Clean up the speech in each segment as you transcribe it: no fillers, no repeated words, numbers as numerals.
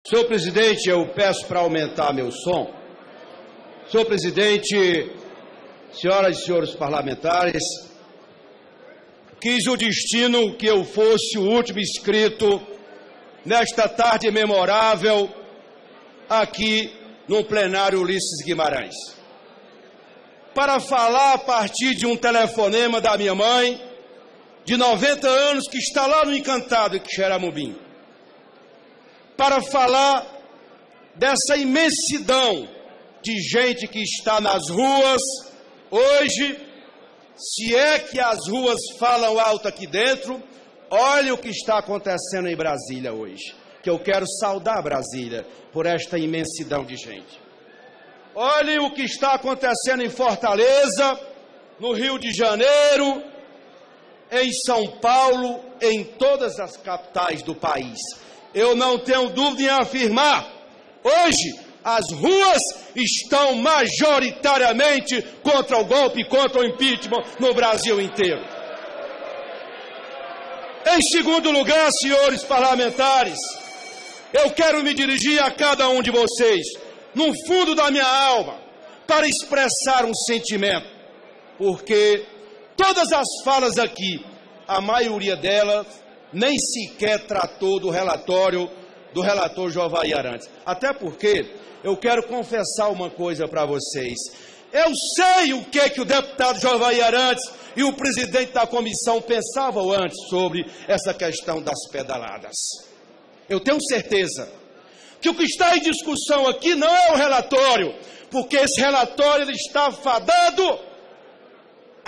Senhor presidente, eu peço para aumentar meu som. Senhor presidente, senhoras e senhores parlamentares, quis o destino que eu fosse o último inscrito nesta tarde memorável aqui no plenário Ulisses Guimarães, para falar a partir de um telefonema da minha mãe, de 90 anos, que está lá no Encantado, em Xeramobim, para falar dessa imensidão de gente que está nas ruas hoje. Se é que as ruas falam alto aqui dentro, olha o que está acontecendo em Brasília hoje, que eu quero saudar Brasília por esta imensidão de gente. Olhem o que está acontecendo em Fortaleza, no Rio de Janeiro, em São Paulo, em todas as capitais do país. Eu não tenho dúvida em afirmar, hoje as ruas estão majoritariamente contra o golpe, contra o impeachment no Brasil inteiro. Em segundo lugar, senhores parlamentares, eu quero me dirigir a cada um de vocês, no fundo da minha alma, para expressar um sentimento, porque todas as falas aqui, a maioria delas, nem sequer tratou do relatório do relator Jovai Arantes. Até porque eu quero confessar uma coisa para vocês. Eu sei o que o deputado Jovai Arantes e o presidente da comissão pensavam antes sobre essa questão das pedaladas. Eu tenho certeza que o que está em discussão aqui não é o relatório, porque esse relatório ele está fadado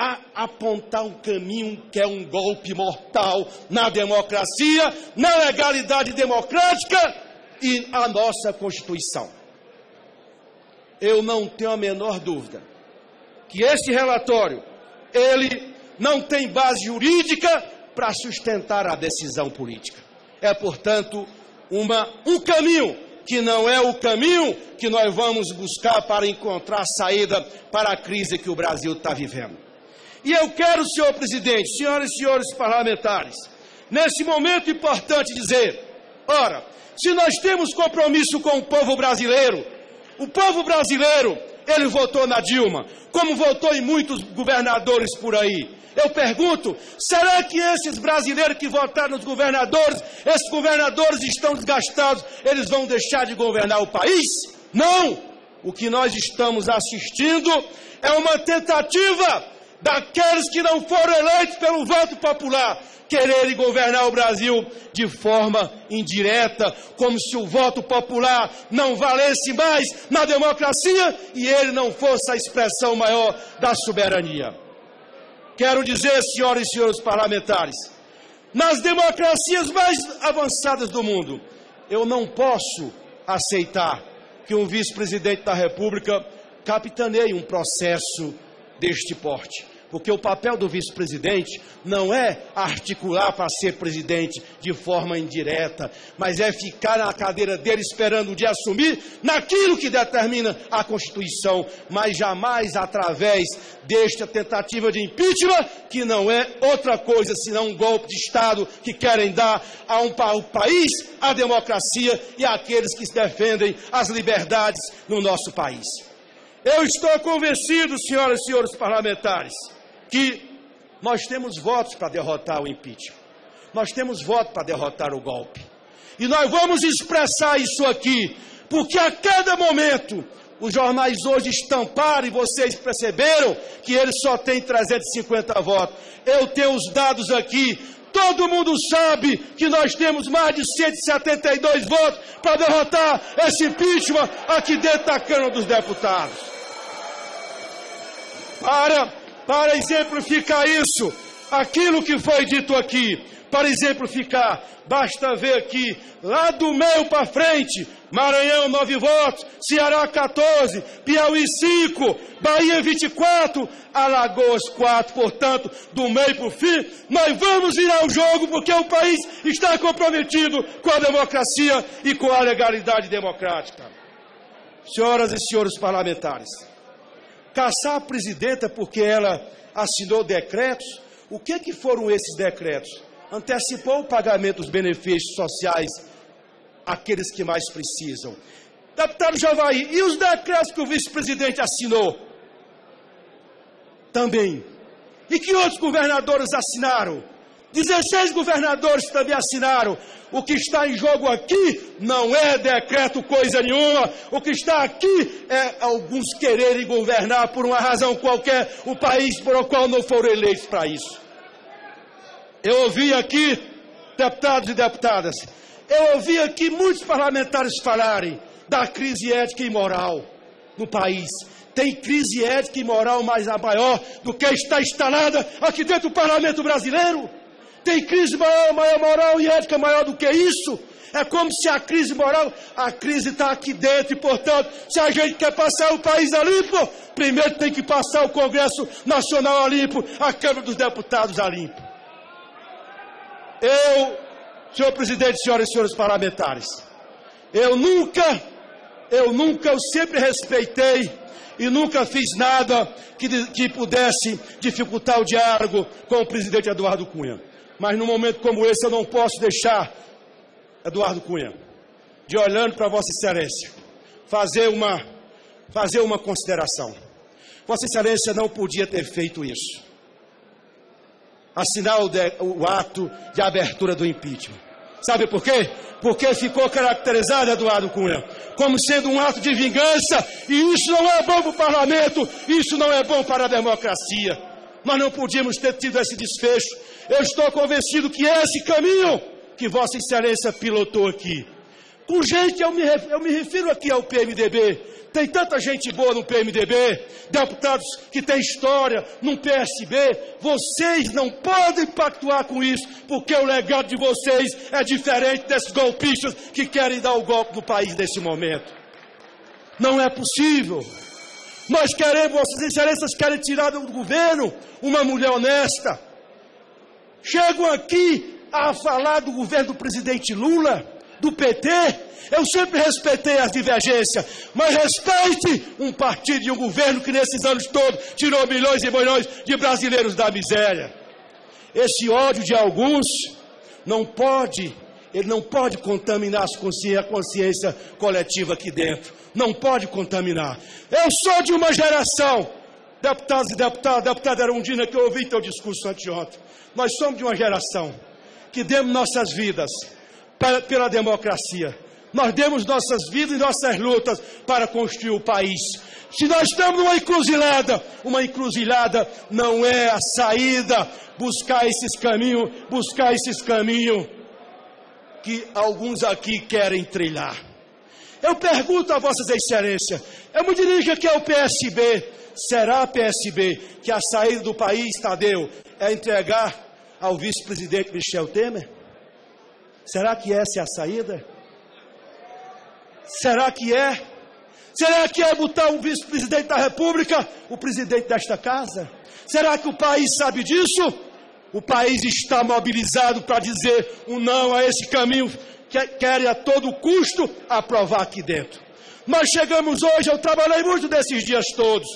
a apontar um caminho que é um golpe mortal na democracia, na legalidade democrática e a nossa Constituição. Eu não tenho a menor dúvida que esse relatório, ele não tem base jurídica para sustentar a decisão política. É, portanto, um caminho que não é o caminho que nós vamos buscar para encontrar saída para a crise que o Brasil está vivendo. E eu quero, senhor presidente, senhoras e senhores parlamentares, nesse momento importante dizer, ora, se nós temos compromisso com o povo brasileiro, ele votou na Dilma, como votou em muitos governadores por aí. Eu pergunto, será que esses brasileiros que votaram nos governadores, esses governadores estão desgastados, eles vão deixar de governar o país? Não! O que nós estamos assistindo é uma tentativa daqueles que não foram eleitos pelo voto popular quererem governar o Brasil de forma indireta, como se o voto popular não valesse mais na democracia e ele não fosse a expressão maior da soberania. Quero dizer, senhoras e senhores parlamentares, nas democracias mais avançadas do mundo, eu não posso aceitar que um vice-presidente da República capitaneie um processo deste porte, porque o papel do vice-presidente não é articular para ser presidente de forma indireta, mas é ficar na cadeira dele esperando o dia assumir naquilo que determina a Constituição, mas jamais através desta tentativa de impeachment, que não é outra coisa senão um golpe de Estado que querem dar ao país, à democracia e àqueles que defendem as liberdades no nosso país. Eu estou convencido, senhoras e senhores parlamentares, que nós temos votos para derrotar o impeachment. Nós temos votos para derrotar o golpe. E nós vamos expressar isso aqui, porque a cada momento os jornais hoje estamparam, e vocês perceberam que ele só tem 350 votos. Eu tenho os dados aqui. Todo mundo sabe que nós temos mais de 172 votos para derrotar esse impeachment aqui dentro da Câmara dos Deputados. Para exemplificar isso, aquilo que foi dito aqui, para exemplificar, basta ver aqui, lá do meio para frente, Maranhão 9 votos, Ceará 14, Piauí 5, Bahia 24, Alagoas 4, portanto, do meio para o fim, nós vamos virar o jogo porque o país está comprometido com a democracia e com a legalidade democrática. Senhoras e senhores parlamentares, caçar a presidenta porque ela assinou decretos, o que foram esses decretos? Antecipou o pagamento dos benefícios sociais aqueles que mais precisam. Deputado Javaí, e os decretos que o vice-presidente assinou? Também. E que outros governadores assinaram? 16 governadores também assinaram. O que está em jogo aqui não é decreto coisa nenhuma. O que está aqui é alguns quererem governar por uma razão qualquer o país por o qual não foram eleitos para isso. Eu ouvi aqui, deputados e deputadas, eu ouvi aqui muitos parlamentares falarem da crise ética e moral no país. Tem crise ética e moral maior do que está instalada aqui dentro do parlamento brasileiro? Tem crise moral e ética maior do que isso? É como se a crise está aqui dentro e, portanto, se a gente quer passar o país a limpo, primeiro tem que passar o Congresso Nacional a limpo, a Câmara dos Deputados a limpo. Senhor presidente, senhoras e senhores parlamentares, eu sempre respeitei e nunca fiz nada que pudesse dificultar o diálogo com o presidente Eduardo Cunha. Mas num momento como esse eu não posso deixar, Eduardo Cunha, de olhando para Vossa Excelência, fazer uma consideração. Vossa Excelência não podia ter feito isso. Assinar o ato de abertura do impeachment. Sabe por quê? Porque ficou caracterizado, Eduardo Cunha, como sendo um ato de vingança, e isso não é bom para o parlamento, isso não é bom para a democracia. Nós não podíamos ter tido esse desfecho. Eu estou convencido que é esse caminho que Vossa Excelência pilotou aqui. Com gente, eu me refiro aqui ao PMDB. Tem tanta gente boa no PMDB, deputados que têm história no PSB. Vocês não podem pactuar com isso, porque o legado de vocês é diferente desses golpistas que querem dar o golpe no país nesse momento. Não é possível. Nós queremos, Vossas Excelências querem tirar do governo uma mulher honesta. Chegam aqui a falar do governo do presidente Lula, do PT. Eu sempre respeitei as divergências, mas respeite um partido e um governo que nesses anos todos tirou milhões e milhões de brasileiros da miséria. Esse ódio de alguns ele não pode contaminar a consciência coletiva aqui dentro. Não pode contaminar. Eu sou de uma geração, deputados e deputadas, deputada Erundina, que eu ouvi teu discurso anteontem. Nós somos de uma geração que demos nossas vidas pela democracia. Nós demos nossas vidas e nossas lutas para construir o país. Se nós estamos numa encruzilhada não é a saída buscar esses caminhos que alguns aqui querem trilhar. Eu pergunto a Vossas Excelências, eu me dirijo aqui ao PSB, será PSB que a saída do país, Tadeu, é entregar ao vice-presidente Michel Temer? Será que essa é a saída? Será que é? Será que é botar o vice-presidente da República, o presidente desta casa? Será que o país sabe disso? O país está mobilizado para dizer um não a esse caminho que querem a todo custo aprovar aqui dentro. Nós chegamos hoje, eu trabalhei muito desses dias todos.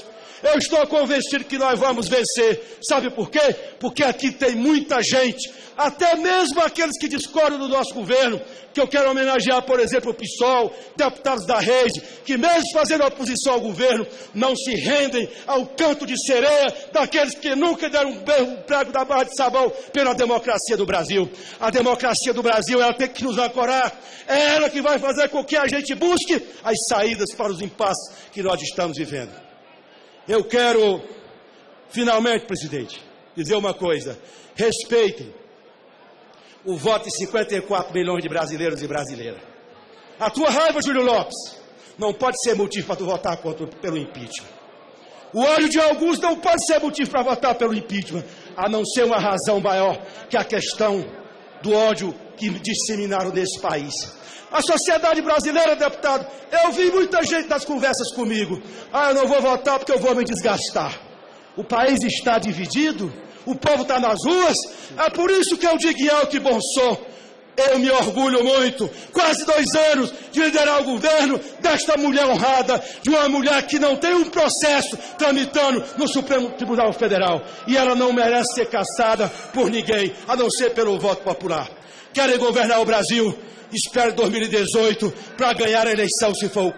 Eu estou convencido que nós vamos vencer. Sabe por quê? Porque aqui tem muita gente, até mesmo aqueles que discordam do nosso governo, que eu quero homenagear, por exemplo, o PSOL, deputados da rede, que mesmo fazendo oposição ao governo, não se rendem ao canto de sereia daqueles que nunca deram um prego da barra de sabão pela democracia do Brasil. A democracia do Brasil, ela tem que nos ancorar. É ela que vai fazer com que a gente busque as saídas para os impasses que nós estamos vivendo. Eu quero, finalmente, presidente, dizer uma coisa. Respeitem o voto de 54 milhões de brasileiros e brasileiras. A tua raiva, Júlio Lopes, não pode ser motivo para tu votar pelo impeachment. O ódio de alguns não pode ser motivo para votar pelo impeachment, a não ser uma razão maior que a questão do ódio que disseminaram nesse país. A sociedade brasileira, deputado, eu vi muita gente nas conversas comigo. Eu não vou votar porque eu vou me desgastar. O país está dividido, o povo está nas ruas. É por isso que eu digo, que bom sou. Eu me orgulho muito, quase 2 anos de liderar o governo desta mulher honrada, de uma mulher que não tem um processo tramitando no Supremo Tribunal Federal. E ela não merece ser caçada por ninguém, a não ser pelo voto popular. Querem governar o Brasil espero 2018 para ganhar a eleição, se for.